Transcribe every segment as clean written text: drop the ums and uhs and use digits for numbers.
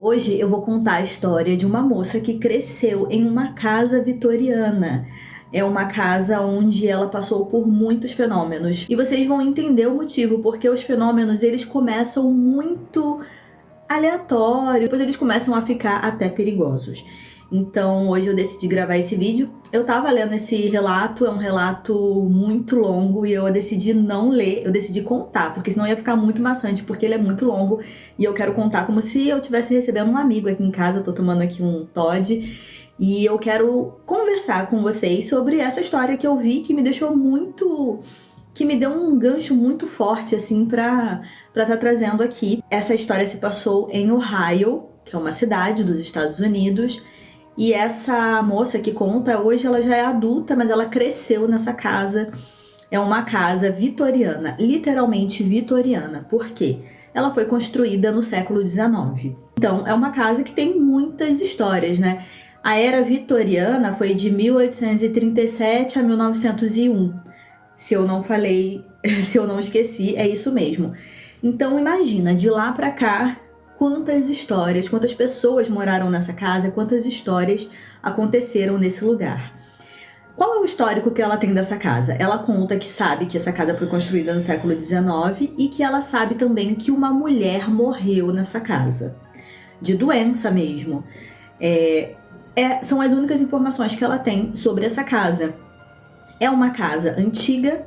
Hoje eu vou contar a história de uma moça que cresceu em uma casa vitoriana. É uma casa onde ela passou por muitos fenômenos. E vocês vão entender o motivo, porque os fenômenos eles começam muito aleatórios, depois eles começam a ficar até perigosos. Então hoje eu decidi gravar esse vídeo. Eu tava lendo esse relato, é um relato muito longo e eu decidi não ler, eu decidi contar, porque senão ia ficar muito maçante, porque ele é muito longo e eu quero contar como se eu estivesse recebendo um amigo aqui em casa. Eu tô tomando aqui um Toddy e eu quero conversar com vocês sobre essa história que eu vi, que me deixou muito... que me deu um gancho muito forte, assim, pra estar trazendo aqui. Essa história se passou em Ohio, que é uma cidade dos Estados Unidos, e essa moça que conta, hoje ela já é adulta, mas ela cresceu nessa casa. É uma casa vitoriana, literalmente vitoriana. Por quê? Ela foi construída no século XIX. Então, é uma casa que tem muitas histórias, né? A era vitoriana foi de 1837 a 1901. Se eu não falei, se eu não esqueci, é isso mesmo. Então imagina, de lá pra cá, quantas histórias, quantas pessoas moraram nessa casa, quantas histórias aconteceram nesse lugar. Qual é o histórico que ela tem dessa casa? Ela conta que sabe que essa casa foi construída no século XIX e que ela sabe também que uma mulher morreu nessa casa. De doença mesmo. São as únicas informações que ela tem sobre essa casa. É uma casa antiga.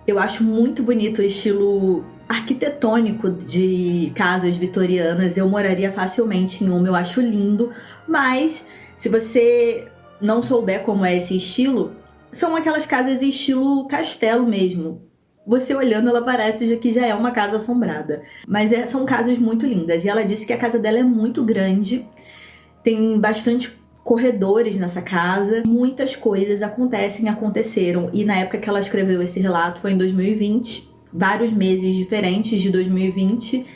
Eu acho muito bonito o estilo arquitetônico de casas vitorianas. Eu moraria facilmente em uma, eu acho lindo. Mas, se você não souber como é esse estilo, são aquelas casas estilo castelo mesmo. Você olhando, ela parece que já é uma casa assombrada. Mas são casas muito lindas. E ela disse que a casa dela é muito grande. Tem bastante corredores nessa casa, muitas coisas aconteceram, e na época que ela escreveu esse relato foi em 2020, vários meses diferentes de 2020,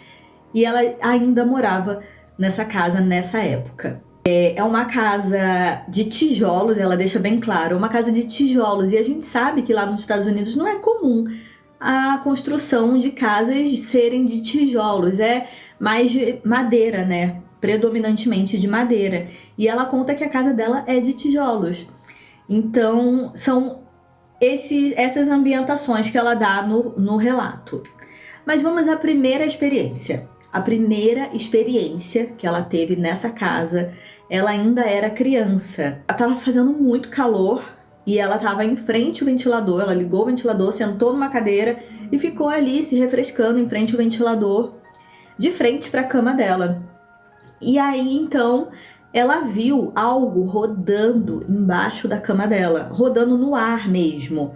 e ela ainda morava nessa casa nessa época. É uma casa de tijolos, ela deixa bem claro, é uma casa de tijolos, e a gente sabe que lá nos Estados Unidos não é comum a construção de casas serem de tijolos, é mais de madeira, né? Predominantemente de madeira. E ela conta que a casa dela é de tijolos. Então, são essas ambientações que ela dá no relato. Mas vamos à primeira experiência. A primeira experiência que ela teve nessa casa, ela ainda era criança. Ela estava fazendo muito calor e ela estava em frente ao ventilador. Ela ligou o ventilador, sentou numa cadeira e ficou ali se refrescando em frente ao ventilador, de frente para a cama dela. E aí, então, ela viu algo rodando embaixo da cama dela, rodando no ar mesmo.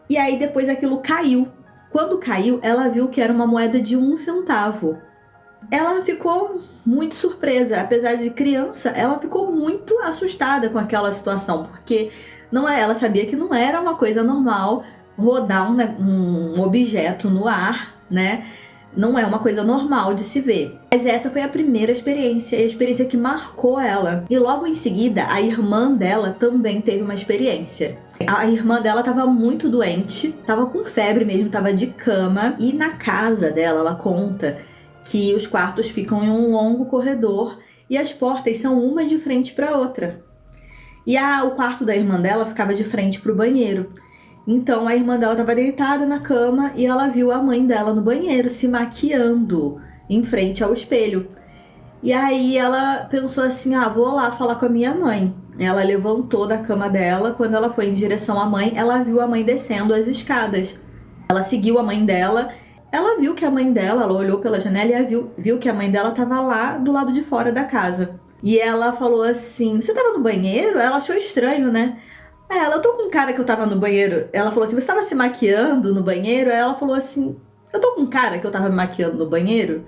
E aí, depois aquilo caiu. Quando caiu, ela viu que era uma moeda de 1 centavo. Ela ficou muito surpresa, apesar de criança, ela ficou muito assustada com aquela situação, porque ela sabia que não era uma coisa normal rodar um objeto no ar, né? Não é uma coisa normal de se ver. Mas essa foi a primeira experiência, a experiência que marcou ela. E logo em seguida, a irmã dela também teve uma experiência. A irmã dela estava muito doente, estava com febre mesmo, estava de cama. E na casa dela, ela conta que os quartos ficam em um longo corredor e as portas são uma de frente para outra. E o quarto da irmã dela ficava de frente para o banheiro. Então a irmã dela estava deitada na cama e ela viu a mãe dela no banheiro se maquiando em frente ao espelho. E aí ela pensou assim, vou lá falar com a minha mãe. Ela levantou da cama dela, quando ela foi em direção à mãe, ela viu a mãe descendo as escadas. Ela seguiu a mãe dela, ela viu que a mãe dela, ela olhou pela janela e viu que a mãe dela estava lá do lado de fora da casa. E ela falou assim, você estava no banheiro? Ela achou estranho, né? Eu tô com um cara que eu tava no banheiro. Ela falou assim, você tava se maquiando no banheiro? Aí ela falou assim, eu tô com um cara que eu tava me maquiando no banheiro?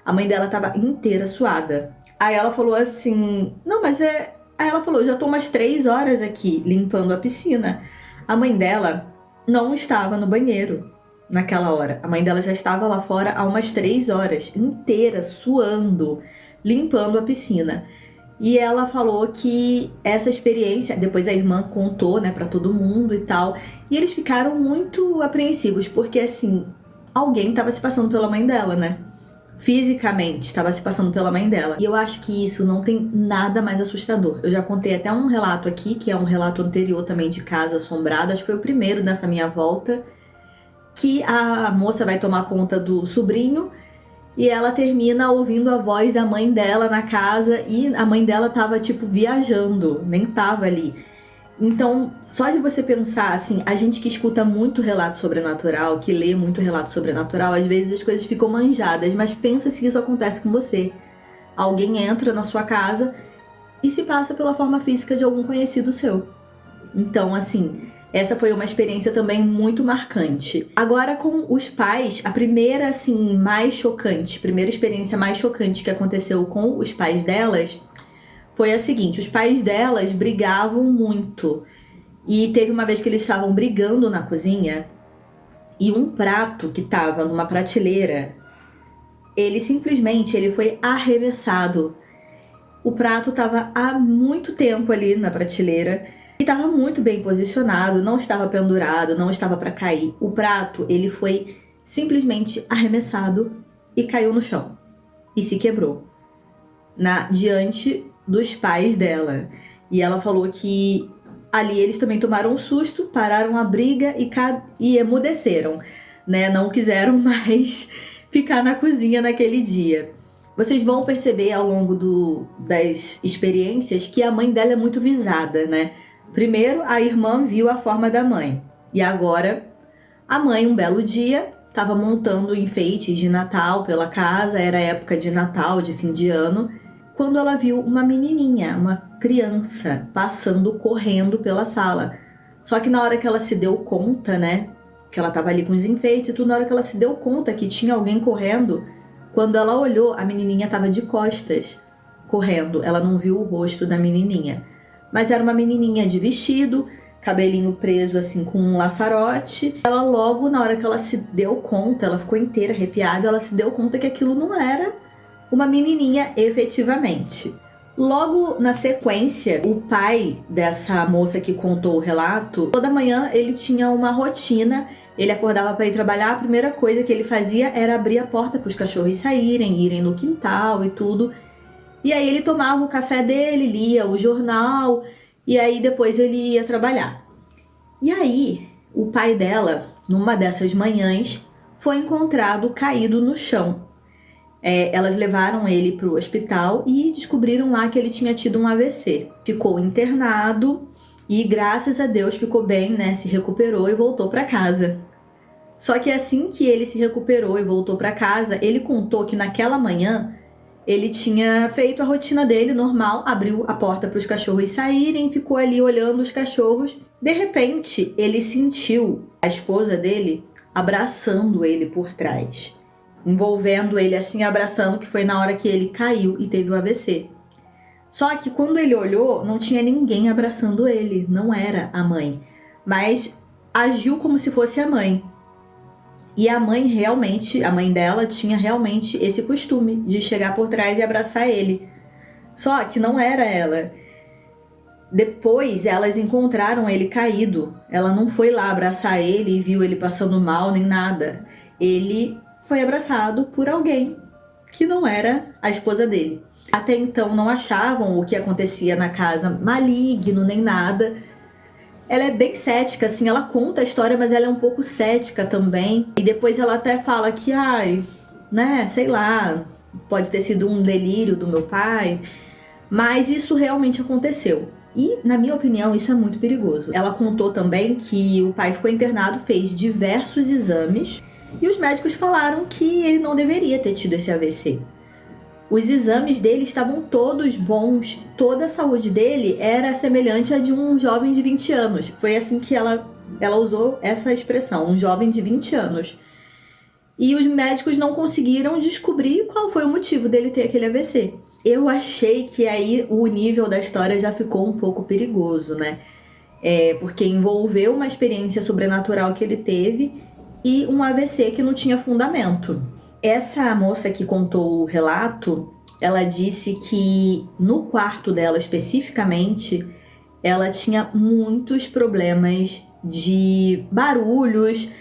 A mãe dela tava inteira suada. Aí ela falou assim, não, mas é... Aí ela falou, já tô umas 3 horas aqui limpando a piscina. A mãe dela não estava no banheiro naquela hora. A mãe dela já estava lá fora há umas 3 horas, inteira, suando, limpando a piscina. E ela falou que essa experiência, depois a irmã contou, né, pra todo mundo e tal, e eles ficaram muito apreensivos, porque assim, alguém tava se passando pela mãe dela, né? fisicamente estava se passando pela mãe dela. E eu acho que isso não tem nada mais assustador. Eu já contei até um relato aqui, que é um relato anterior também de casa assombrada, acho que foi o primeiro dessa minha volta, que a moça vai tomar conta do sobrinho e ela termina ouvindo a voz da mãe dela na casa e a mãe dela tava tipo viajando, nem tava ali. Então, só de você pensar assim, a gente que escuta muito relato sobrenatural, que lê muito relato sobrenatural, às vezes as coisas ficam manjadas, mas pensa se isso acontece com você. Alguém entra na sua casa e se passa pela forma física de algum conhecido seu. Então, assim, essa foi uma experiência também muito marcante. Agora, com os pais, a primeira, assim, mais chocante, primeira experiência mais chocante que aconteceu com os pais delas foi a seguinte: os pais delas brigavam muito. E teve uma vez que eles estavam brigando na cozinha e um prato que estava numa prateleira, ele foi arremessado. O prato estava há muito tempo ali na prateleira e estava muito bem posicionado, não estava pendurado, não estava para cair. O prato, ele foi simplesmente arremessado e caiu no chão e se quebrou diante dos pais dela. E ela falou que ali eles também tomaram um susto, pararam a briga e emudeceram, né? Não quiseram mais ficar na cozinha naquele dia. Vocês vão perceber ao longo das experiências que a mãe dela é muito visada, né? Primeiro, a irmã viu a forma da mãe. E agora, a mãe, um belo dia, estava montando enfeites de Natal pela casa, era época de Natal, de fim de ano, quando ela viu uma menininha, uma criança, passando, correndo pela sala. Só que na hora que ela se deu conta, né, que ela estava ali com os enfeites e tudo, na hora que ela se deu conta que tinha alguém correndo, quando ela olhou, a menininha estava de costas, correndo. Ela não viu o rosto da menininha. Mas era uma menininha de vestido, cabelinho preso assim com um laçarote. Ela logo, na hora que ela se deu conta, ela ficou inteira arrepiada, ela se deu conta que aquilo não era uma menininha efetivamente. Logo na sequência, o pai dessa moça que contou o relato, toda manhã ele tinha uma rotina. Ele acordava para ir trabalhar, a primeira coisa que ele fazia era abrir a porta para os cachorros saírem, irem no quintal e tudo. E aí ele tomava o café dele, lia o jornal e aí depois ele ia trabalhar. E aí o pai dela, numa dessas manhãs, foi encontrado caído no chão. Elas levaram ele para o hospital e descobriram lá que ele tinha tido um AVC. Ficou internado e, graças a Deus, ficou bem, né? Se recuperou e voltou para casa. Só que assim que ele se recuperou e voltou para casa, ele contou que naquela manhã ele tinha feito a rotina dele normal, abriu a porta para os cachorros saírem, ficou ali olhando os cachorros. De repente, ele sentiu a esposa dele abraçando ele por trás, envolvendo ele assim, abraçando, que foi na hora que ele caiu e teve o AVC. Só que quando ele olhou, não tinha ninguém abraçando ele, não era a mãe, mas agiu como se fosse a mãe. E a mãe dela tinha realmente esse costume de chegar por trás e abraçar ele. Só que não era ela. Depois elas encontraram ele caído. Ela não foi lá abraçar ele e viu ele passando mal nem nada. Ele foi abraçado por alguém que não era a esposa dele. Até então não achavam o que acontecia na casa maligno nem nada. Ela é bem cética, assim, ela conta a história, mas ela é um pouco cética também. E depois ela até fala que, sei lá, pode ter sido um delírio do meu pai. Mas isso realmente aconteceu. E, na minha opinião, isso é muito perigoso. Ela contou também que o pai ficou internado, fez diversos exames e os médicos falaram que ele não deveria ter tido esse AVC. Os exames dele estavam todos bons, toda a saúde dele era semelhante à de um jovem de 20 anos. Foi assim que ela usou essa expressão, um jovem de 20 anos. E os médicos não conseguiram descobrir qual foi o motivo dele ter aquele AVC. Eu achei que aí o nível da história já ficou um pouco perigoso, né? Porque envolveu uma experiência sobrenatural que ele teve e um AVC que não tinha fundamento. Essa moça que contou o relato, ela disse que no quarto dela especificamente, ela tinha muitos problemas de barulhos,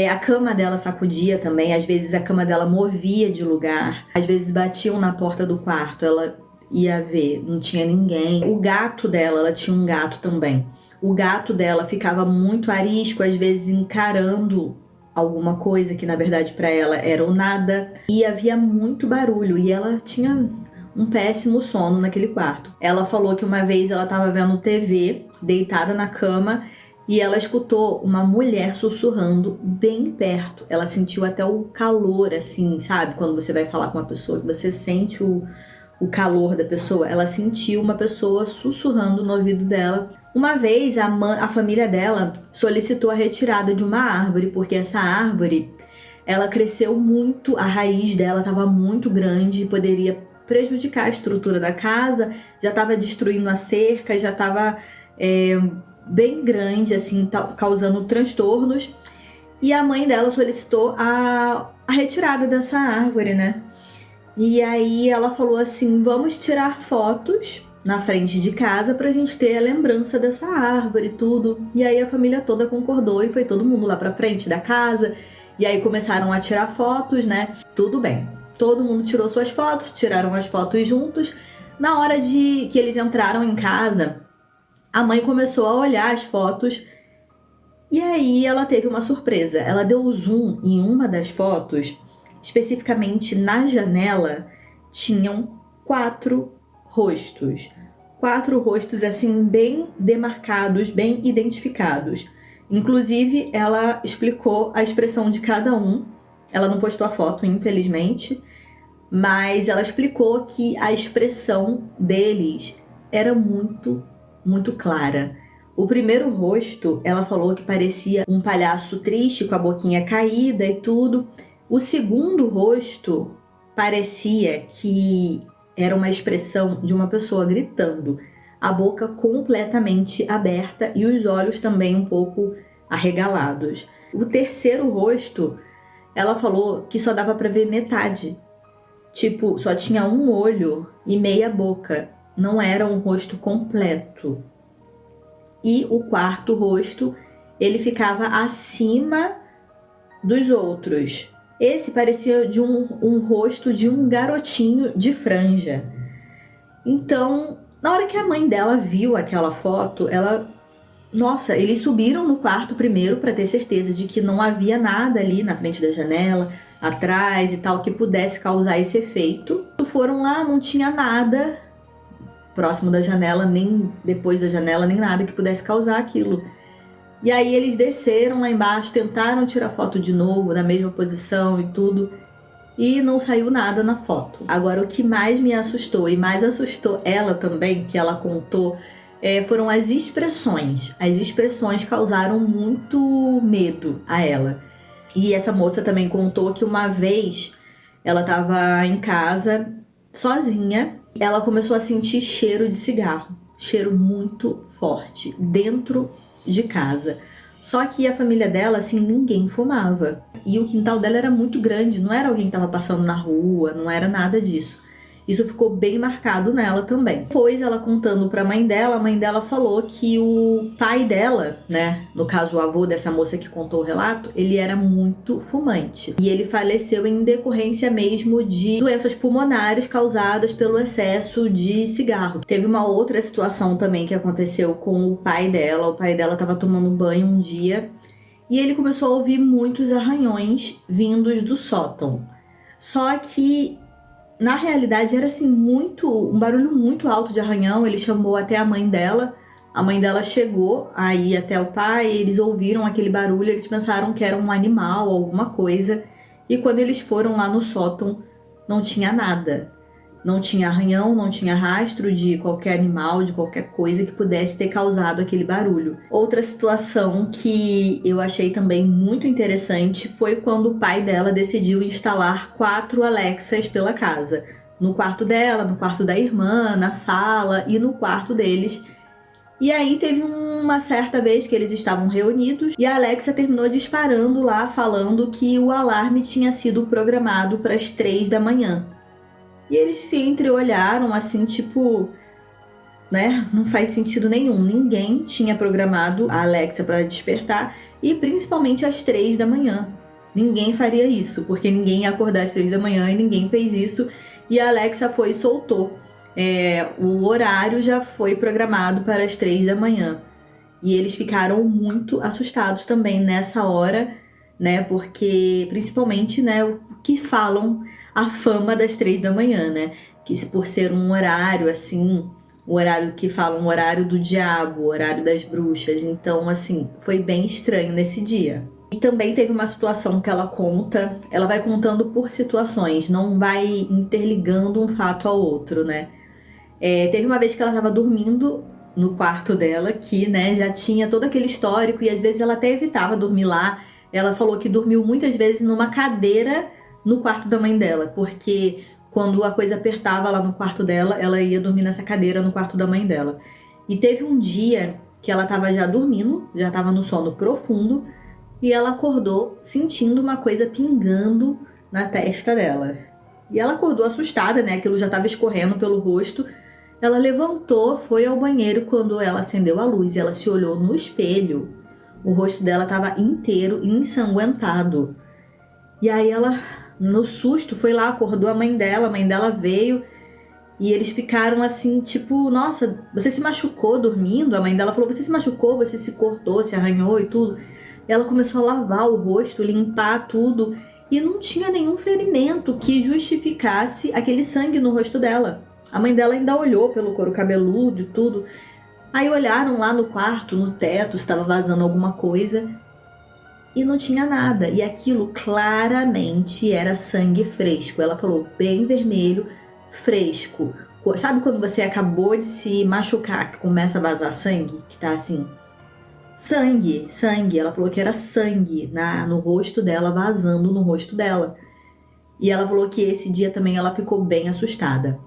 A cama dela sacudia também, às vezes a cama dela movia de lugar, às vezes batiam na porta do quarto, ela ia ver, não tinha ninguém. O gato dela, ela tinha um gato também. O gato dela ficava muito arisco, às vezes encarando alguma coisa que na verdade para ela era o nada. E havia muito barulho e ela tinha um péssimo sono naquele quarto. Ela falou que uma vez ela estava vendo TV, deitada na cama, e ela escutou uma mulher sussurrando bem perto. Ela sentiu até o calor, assim, sabe? Quando você vai falar com uma pessoa, que você sente o calor da pessoa. Ela sentiu uma pessoa sussurrando no ouvido dela. Uma vez, a família dela solicitou a retirada de uma árvore, porque essa árvore, ela cresceu muito, a raiz dela estava muito grande e poderia prejudicar a estrutura da casa, já estava destruindo a cerca, já estava bem grande, assim, causando transtornos. E a mãe dela solicitou a retirada dessa árvore, né? E aí ela falou assim, vamos tirar fotos na frente de casa pra gente ter a lembrança dessa árvore e tudo. E aí a família toda concordou e foi todo mundo lá pra frente da casa. E aí começaram a tirar fotos, né? Tudo bem. Todo mundo tirou suas fotos, tiraram as fotos juntos. Na hora que eles entraram em casa, a mãe começou a olhar as fotos e aí ela teve uma surpresa. Ela deu zoom em uma das fotos, especificamente na janela, tinham 4 rostos. 4 rostos assim bem demarcados, bem identificados. Inclusive, ela explicou a expressão de cada um. Ela não postou a foto, infelizmente, mas ela explicou que a expressão deles era muito clara. O primeiro rosto, ela falou que parecia um palhaço triste com a boquinha caída e tudo. O segundo rosto parecia que era uma expressão de uma pessoa gritando, a boca completamente aberta e os olhos também um pouco arregalados. O terceiro rosto, ela falou que só dava para ver metade. Tipo, só tinha um olho e meia boca. Não era um rosto completo. E o quarto rosto, ele ficava acima dos outros. Esse parecia de um rosto de um garotinho de franja. Então, na hora que a mãe dela viu aquela foto, nossa, eles subiram no quarto primeiro para ter certeza de que não havia nada ali na frente da janela, atrás e tal, que pudesse causar esse efeito. Foram lá, não tinha nada próximo da janela, nem depois da janela, nem nada que pudesse causar aquilo. E aí eles desceram lá embaixo, tentaram tirar foto de novo, na mesma posição e tudo, e não saiu nada na foto. Agora, o que mais me assustou, e mais assustou ela também, que ela contou, foram as expressões. As expressões causaram muito medo a ela. E essa moça também contou que uma vez ela estava em casa, sozinha, ela começou a sentir cheiro de cigarro. Cheiro muito forte, dentro de casa. Só que a família dela, assim, ninguém fumava. E o quintal dela era muito grande, não era alguém que estava passando na rua, não era nada disso. Isso ficou bem marcado nela também. Depois, ela contando pra mãe dela, a mãe dela falou que o pai dela, né, no caso o avô dessa moça que contou o relato, ele era muito fumante. E ele faleceu em decorrência mesmo de doenças pulmonares causadas pelo excesso de cigarro. Teve uma outra situação também que aconteceu com o pai dela. O pai dela estava tomando banho um dia e ele começou a ouvir muitos arranhões vindos do sótão. Só que na realidade era assim um barulho muito alto de arranhão. Ele chamou até a mãe dela chegou aí até o pai, eles ouviram aquele barulho, eles pensaram que era um animal, alguma coisa, e quando eles foram lá no sótão não tinha nada, não tinha arranhão, não tinha rastro de qualquer animal, de qualquer coisa que pudesse ter causado aquele barulho. Outra situação que eu achei também muito interessante foi quando o pai dela decidiu instalar 4 Alexas pela casa. No quarto dela, no quarto da irmã, na sala e no quarto deles. E aí teve uma certa vez que eles estavam reunidos e a Alexa terminou disparando lá, falando que o alarme tinha sido programado para as 3 da manhã. E eles se entreolharam assim, tipo, né, não faz sentido nenhum. Ninguém tinha programado a Alexa para despertar, e principalmente às 3 da manhã. Ninguém faria isso, porque ninguém ia acordar às 3 da manhã e ninguém fez isso. E a Alexa foi e soltou. O horário já foi programado para as 3 da manhã. E eles ficaram muito assustados também nessa hora, né? Porque, principalmente, né, o que falam, a fama das 3 da manhã, né? Que por ser um horário, assim, o horário que falam, o horário do diabo, o horário das bruxas. Então, assim, foi bem estranho nesse dia. E também teve uma situação que ela conta, ela vai contando por situações, não vai interligando um fato ao outro, né? Teve uma vez que ela estava dormindo no quarto dela, que, né, já tinha todo aquele histórico, e às vezes ela até evitava dormir lá. Ela falou que dormiu muitas vezes numa cadeira no quarto da mãe dela, porque quando a coisa apertava lá no quarto dela, ela ia dormir nessa cadeira no quarto da mãe dela. E teve um dia que ela estava já dormindo, já estava no sono profundo, e ela acordou sentindo uma coisa pingando na testa dela. E ela acordou assustada, né? Aquilo já estava escorrendo pelo rosto. Ela levantou, foi ao banheiro. Quando ela acendeu a luz, ela se olhou no espelho. O rosto dela estava inteiro ensanguentado. E aí ela, no susto, foi lá, acordou a mãe dela veio. E eles ficaram assim, tipo, nossa, você se machucou dormindo? A mãe dela falou, você se machucou, você se cortou, se arranhou e tudo. E ela começou a lavar o rosto, limpar tudo. E não tinha nenhum ferimento que justificasse aquele sangue no rosto dela. A mãe dela ainda olhou pelo couro cabeludo e tudo. Aí olharam lá no quarto, no teto, se estava vazando alguma coisa. E não tinha nada. E aquilo claramente era sangue fresco. Ela falou, bem vermelho, fresco. Sabe quando você acabou de se machucar, que começa a vazar sangue? Que tá assim... Sangue. Ela falou que era sangue no rosto dela, vazando no rosto dela. E ela falou que esse dia também ela ficou bem assustada.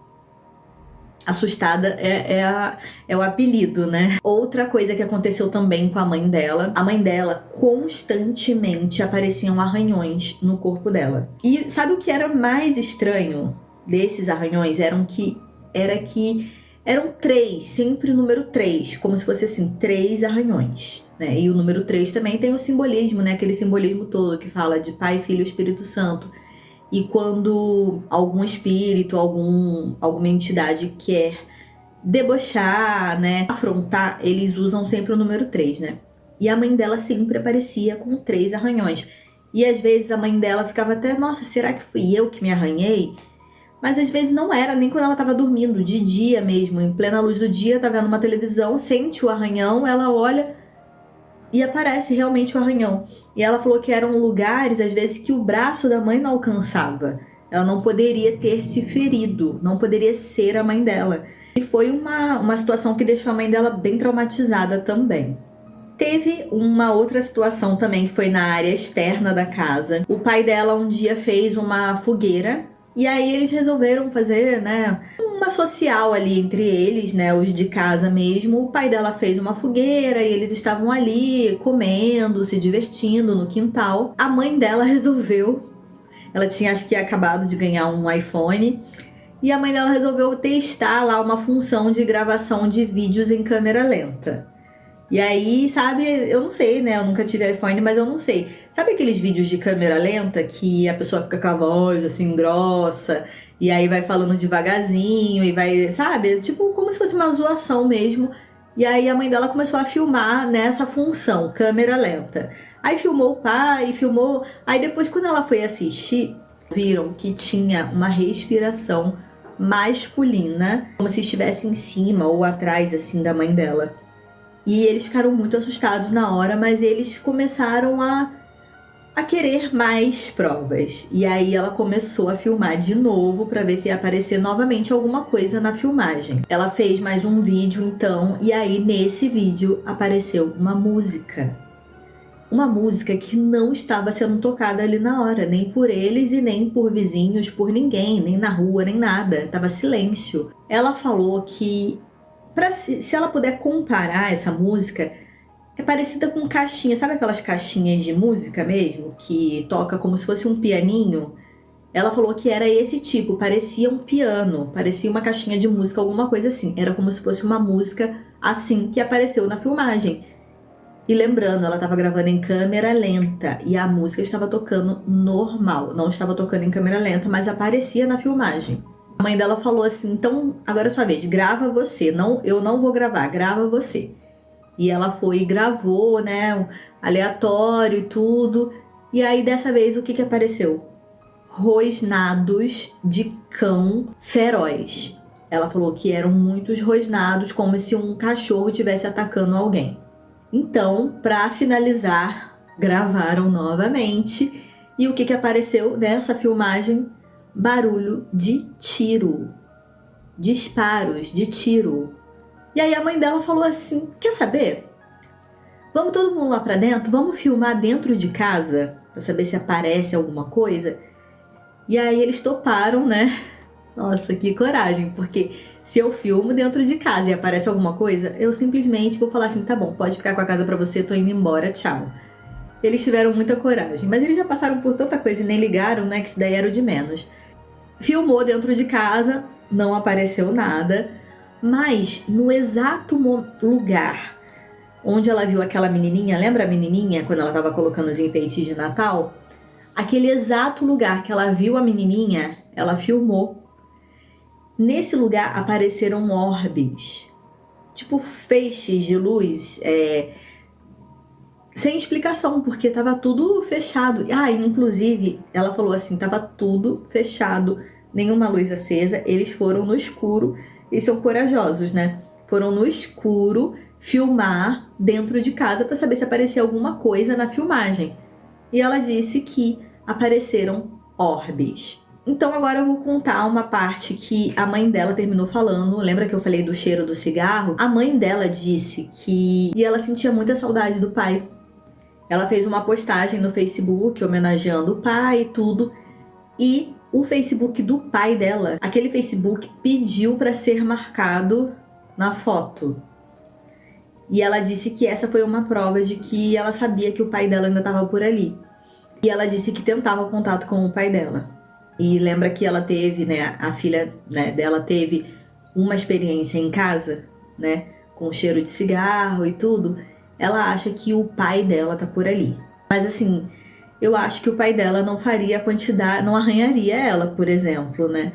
Assustada é o apelido, né? Outra coisa que aconteceu também com a mãe dela constantemente apareciam arranhões no corpo dela. E sabe o que era mais estranho desses arranhões? Era que eram 3, sempre o número 3, como se fosse assim, 3 arranhões, né? E o número 3 também tem o simbolismo, né? Aquele simbolismo todo que fala de Pai, Filho e Espírito Santo. E quando algum espírito, alguma entidade quer debochar, né, afrontar, eles usam sempre o número 3, né? E a mãe dela sempre aparecia com 3 arranhões. E às vezes a mãe dela ficava até, nossa, será que fui eu que me arranhei? Mas às vezes não era, nem quando ela estava dormindo, de dia mesmo, em plena luz do dia, tá vendo uma televisão, sente o arranhão, ela olha e aparece realmente o arranhão. E ela falou que eram lugares, às vezes, que o braço da mãe não alcançava. Ela não poderia ter se ferido, não poderia ser a mãe dela. E foi uma situação que deixou a mãe dela bem traumatizada também. Teve uma outra situação também que foi na área externa da casa. O pai dela um dia fez uma fogueira. E aí eles resolveram fazer, né, uma social ali entre eles, né, os de casa mesmo. O pai dela fez uma fogueira e eles estavam ali comendo, se divertindo no quintal. A mãe dela resolveu, ela tinha acho que acabado de ganhar um iPhone, e a mãe dela resolveu testar lá uma função de gravação de vídeos em câmera lenta. E aí, sabe, eu não sei, né? Eu nunca tive iPhone, mas eu não sei. Sabe aqueles vídeos de câmera lenta que a pessoa fica com a voz assim grossa e aí vai falando devagarzinho e vai, sabe? Tipo como se fosse uma zoação mesmo. E aí a mãe dela começou a filmar nessa função, câmera lenta. Aí filmou o pai, filmou... Aí depois quando ela foi assistir, viram que tinha uma respiração masculina, como se estivesse em cima ou atrás assim da mãe dela. E eles ficaram muito assustados na hora, mas eles começaram a querer mais provas. E aí ela começou a filmar de novo para ver se ia aparecer novamente alguma coisa na filmagem. Ela fez mais um vídeo então, e aí nesse vídeo apareceu uma música. Uma música que não estava sendo tocada ali na hora, nem por eles e nem por vizinhos, por ninguém, nem na rua, nem nada. Tava silêncio. Ela falou que se ela puder comparar essa música, é parecida com caixinha, sabe aquelas caixinhas de música mesmo? Que toca como se fosse um pianinho? Ela falou que era esse tipo, parecia um piano, parecia uma caixinha de música, alguma coisa assim. Era como se fosse uma música assim que apareceu na filmagem. E lembrando, ela estava gravando em câmera lenta e a música estava tocando normal. Não estava tocando em câmera lenta, mas aparecia na filmagem. A mãe dela falou assim, então agora é sua vez, grava você. Não, eu não vou gravar, grava você. E ela foi e gravou, né, aleatório e tudo. E aí dessa vez o que apareceu? Rosnados de cão feroz. Ela falou que eram muitos rosnados, como se um cachorro estivesse atacando alguém. Então, para finalizar, gravaram novamente. E o que apareceu nessa filmagem? Barulho de tiro. Disparos de tiro. E aí a mãe dela falou assim, quer saber? Vamos todo mundo lá pra dentro? Vamos filmar dentro de casa? Pra saber se aparece alguma coisa? E aí eles toparam, né? Nossa, que coragem, porque se eu filmo dentro de casa e aparece alguma coisa, eu simplesmente vou falar assim, tá bom, pode ficar com a casa pra você, tô indo embora, tchau. Eles tiveram muita coragem, mas eles já passaram por tanta coisa e nem ligaram, né, que isso daí era o de menos. Filmou dentro de casa, não apareceu nada, mas no exato lugar onde ela viu aquela menininha, lembra a menininha quando ela tava colocando os enfeites de Natal? Aquele exato lugar que ela viu a menininha, ela filmou. Nesse lugar apareceram orbes, tipo feixes de luz, sem explicação, porque tava tudo fechado. Ah, inclusive, ela falou assim, tava tudo fechado, nenhuma luz acesa, eles foram no escuro, e são corajosos, né? Foram no escuro filmar dentro de casa para saber se aparecia alguma coisa na filmagem. E ela disse que apareceram orbes. Então agora eu vou contar uma parte que a mãe dela terminou falando. Lembra que eu falei do cheiro do cigarro? A mãe dela disse que ela sentia muita saudade do pai. Ela fez uma postagem no Facebook homenageando o pai e tudo. E o Facebook do pai dela, aquele Facebook pediu para ser marcado na foto. E ela disse que essa foi uma prova de que ela sabia que o pai dela ainda estava por ali. E ela disse que tentava contato com o pai dela. E lembra que ela teve, né, a filha, né, dela teve uma experiência em casa, né, com cheiro de cigarro e tudo. Ela acha que o pai dela tá por ali. Mas assim, eu acho que o pai dela não faria a quantidade, não arranharia ela, por exemplo, né.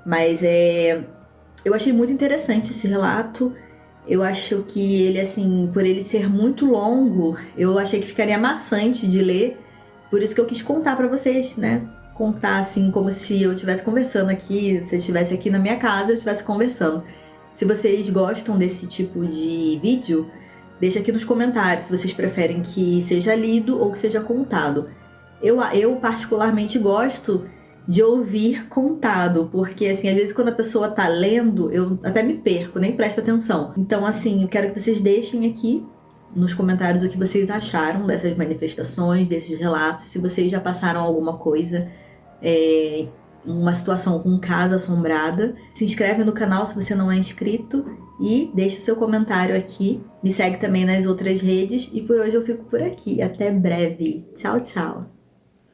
Mas eu achei muito interessante esse relato. Eu acho que ele, assim, por ele ser muito longo, eu achei que ficaria maçante de ler. Por isso que eu quis contar pra vocês, né? Contar assim como se eu estivesse conversando aqui, se eu estivesse aqui na minha casa, eu estivesse conversando. Se vocês gostam desse tipo de vídeo, deixa aqui nos comentários se vocês preferem que seja lido ou que seja contado. Eu particularmente gosto de ouvir contado, porque assim, às vezes quando a pessoa tá lendo, eu até me perco, nem presto atenção. Então assim, eu quero que vocês deixem aqui nos comentários o que vocês acharam dessas manifestações, desses relatos, se vocês já passaram alguma coisa, uma situação com casa assombrada. Se inscreve no canal se você não é inscrito e deixa o seu comentário aqui. Me segue também nas outras redes e por hoje eu fico por aqui. Até breve. Tchau, tchau.